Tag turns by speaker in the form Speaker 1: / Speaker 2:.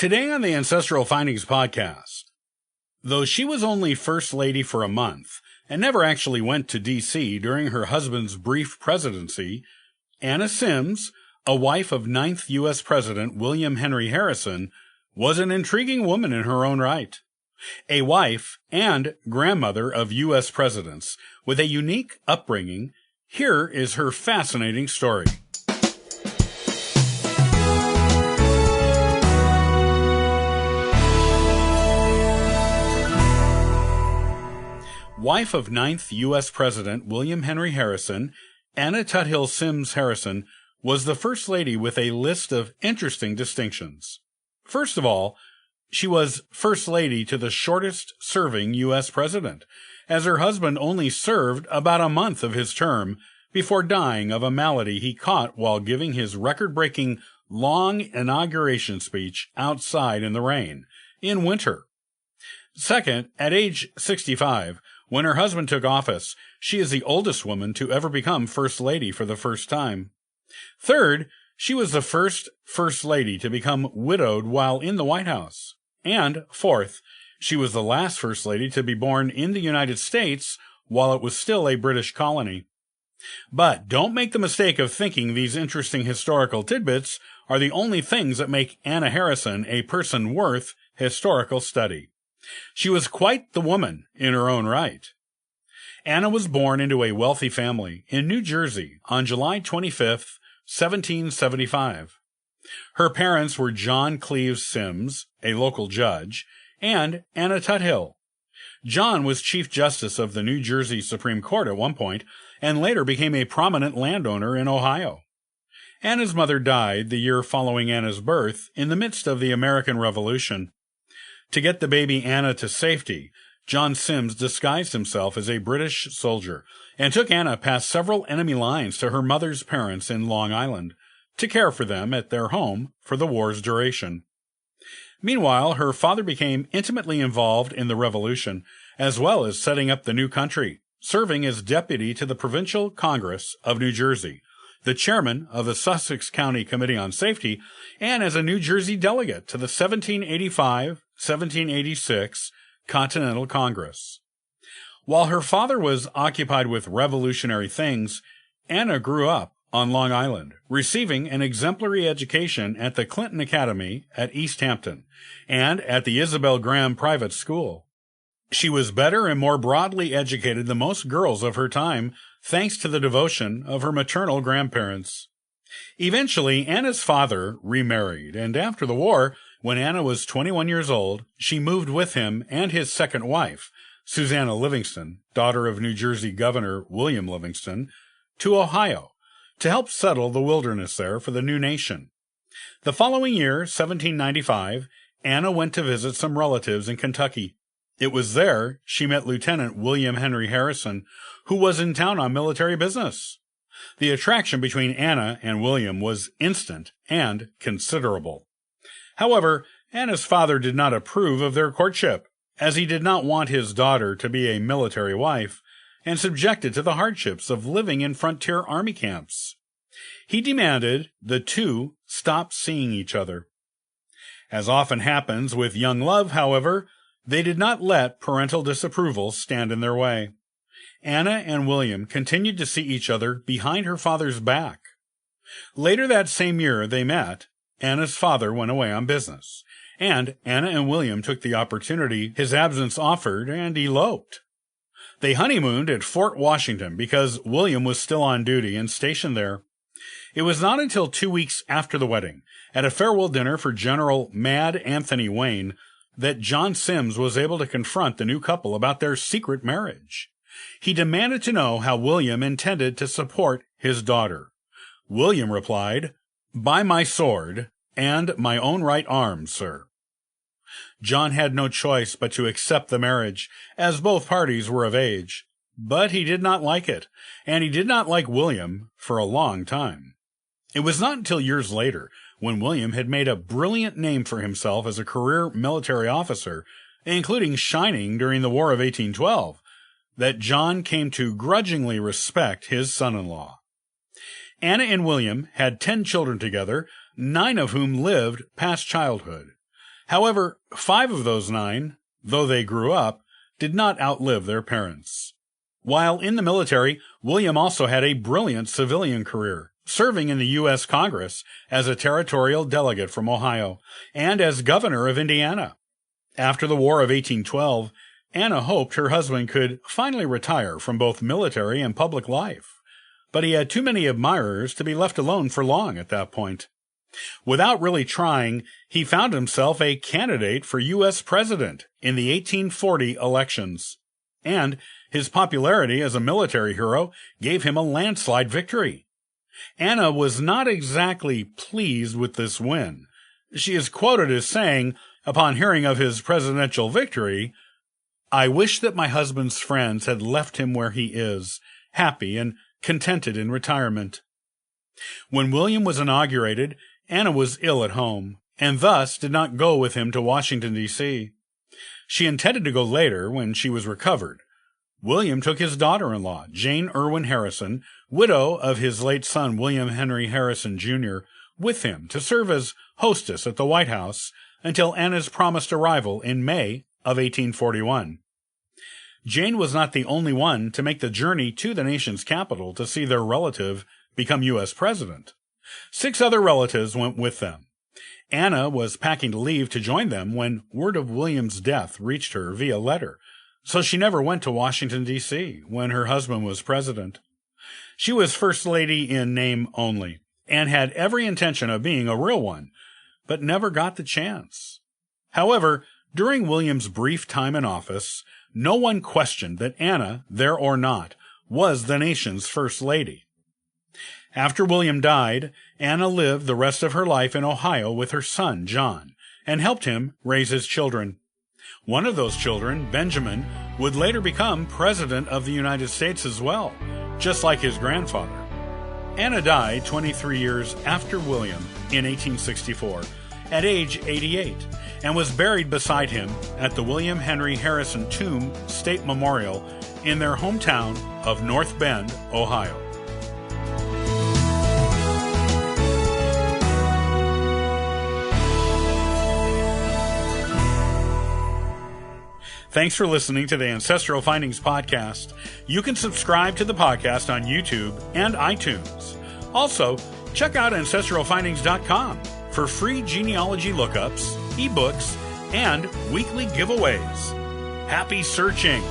Speaker 1: Today on the Ancestral Findings podcast, though she was only First Lady for a month and never actually went to D.C. during her husband's brief presidency, Anna Symmes, a wife of 9th U.S. President William Henry Harrison, was an intriguing woman in her own right. A wife and grandmother of U.S. presidents with a unique upbringing, here is her fascinating story. Wife of 9th U.S. President William Henry Harrison, Anna Tuthill Symmes Harrison was the First Lady with a list of interesting distinctions. First of all, she was First Lady to the shortest-serving U.S. President, as her husband only served about a month of his term before dying of a malady he caught while giving his record-breaking long inauguration speech outside in the rain, in winter. Second, at age 65, when her husband took office, she is the oldest woman to ever become First Lady for the first time. Third, she was the first First Lady to become widowed while in the White House. And fourth, she was the last First Lady to be born in the United States while it was still a British colony. But don't make the mistake of thinking these interesting historical tidbits are the only things that make Anna Harrison a person worth historical study. She was quite the woman in her own right. Anna was born into a wealthy family in New Jersey on July 25, 1775. Her parents were John Cleves Symmes, a local judge, and Anna Tuthill. John was Chief Justice of the New Jersey Supreme Court at one point, and later became a prominent landowner in Ohio. Anna's mother died the year following Anna's birth in the midst of the American Revolution. To get the baby Anna to safety, John Symmes disguised himself as a British soldier and took Anna past several enemy lines to her mother's parents in Long Island to care for them at their home for the war's duration. Meanwhile, her father became intimately involved in the Revolution, as well as setting up the new country, serving as deputy to the Provincial Congress of New Jersey, the chairman of the Sussex County Committee on Safety, and as a New Jersey delegate to the 1785-1786 Continental Congress. While her father was occupied with revolutionary things, Anna grew up on Long Island, receiving an exemplary education at the Clinton Academy at East Hampton and at the Isabel Graham Private School. She was better and more broadly educated than most girls of her time, thanks to the devotion of her maternal grandparents. Eventually, Anna's father remarried, and after the war, when Anna was 21 years old, she moved with him and his second wife, Susanna Livingston, daughter of New Jersey Governor William Livingston, to Ohio, to help settle the wilderness there for the new nation. The following year, 1795, Anna went to visit some relatives in Kentucky. It was there she met Lieutenant William Henry Harrison, who was in town on military business. The attraction between Anna and William was instant and considerable. However, Anna's father did not approve of their courtship, as he did not want his daughter to be a military wife and subjected to the hardships of living in frontier army camps. He demanded the two stop seeing each other. As often happens with young love, however, they did not let parental disapproval stand in their way. Anna and William continued to see each other behind her father's back. Later that same year they met. Anna's father went away on business, and Anna and William took the opportunity his absence offered and eloped. They honeymooned at Fort Washington because William was still on duty and stationed there. It was not until 2 weeks after the wedding, at a farewell dinner for General Mad Anthony Wayne, that John Symmes was able to confront the new couple about their secret marriage. He demanded to know how William intended to support his daughter. William replied, "By my sword and my own right arm, sir." John had no choice but to accept the marriage, as both parties were of age. But he did not like it, and he did not like William for a long time. It was not until years later, when William had made a brilliant name for himself as a career military officer, including shining during the War of 1812, that John came to grudgingly respect his son-in-law. Anna and William had 10 children together, 9 of whom lived past childhood. However, 5 of those 9, though they grew up, did not outlive their parents. While in the military, William also had a brilliant civilian career, serving in the U.S. Congress as a territorial delegate from Ohio and as governor of Indiana. After the War of 1812, Anna hoped her husband could finally retire from both military and public life, but he had too many admirers to be left alone for long at that point. Without really trying, he found himself a candidate for U.S. president in the 1840 elections, and his popularity as a military hero gave him a landslide victory. Anna was not exactly pleased with this win. She is quoted as saying, upon hearing of his presidential victory, "I wish that my husband's friends had left him where he is, happy and contented in retirement." When William was inaugurated, Anna was ill at home, and thus did not go with him to Washington, D.C. She intended to go later when she was recovered. William took his daughter-in-law, Jane Irwin Harrison, widow of his late son William Henry Harrison, Jr., with him to serve as hostess at the White House until Anna's promised arrival in May of 1841. Jane was not the only one to make the journey to the nation's capital to see their relative become U.S. president. 6 other relatives went with them. Anna was packing to leave to join them when word of William's death reached her via letter, so she never went to Washington, D.C. when her husband was president. She was First Lady in name only, and had every intention of being a real one, but never got the chance. However, during William's brief time in office, no one questioned that Anna, there or not, was the nation's First Lady. After William died, Anna lived the rest of her life in Ohio with her son, John, and helped him raise his children. One of those children, Benjamin, would later become President of the United States as well, just like his grandfather. Anna died 23 years after William in 1864, at age 88, and was buried beside him at the William Henry Harrison Tomb State Memorial in their hometown of North Bend, Ohio. Thanks for listening to the Ancestral Findings podcast. You can subscribe to the podcast on YouTube and iTunes. Also, check out ancestralfindings.com for free genealogy lookups, ebooks, and weekly giveaways. Happy searching!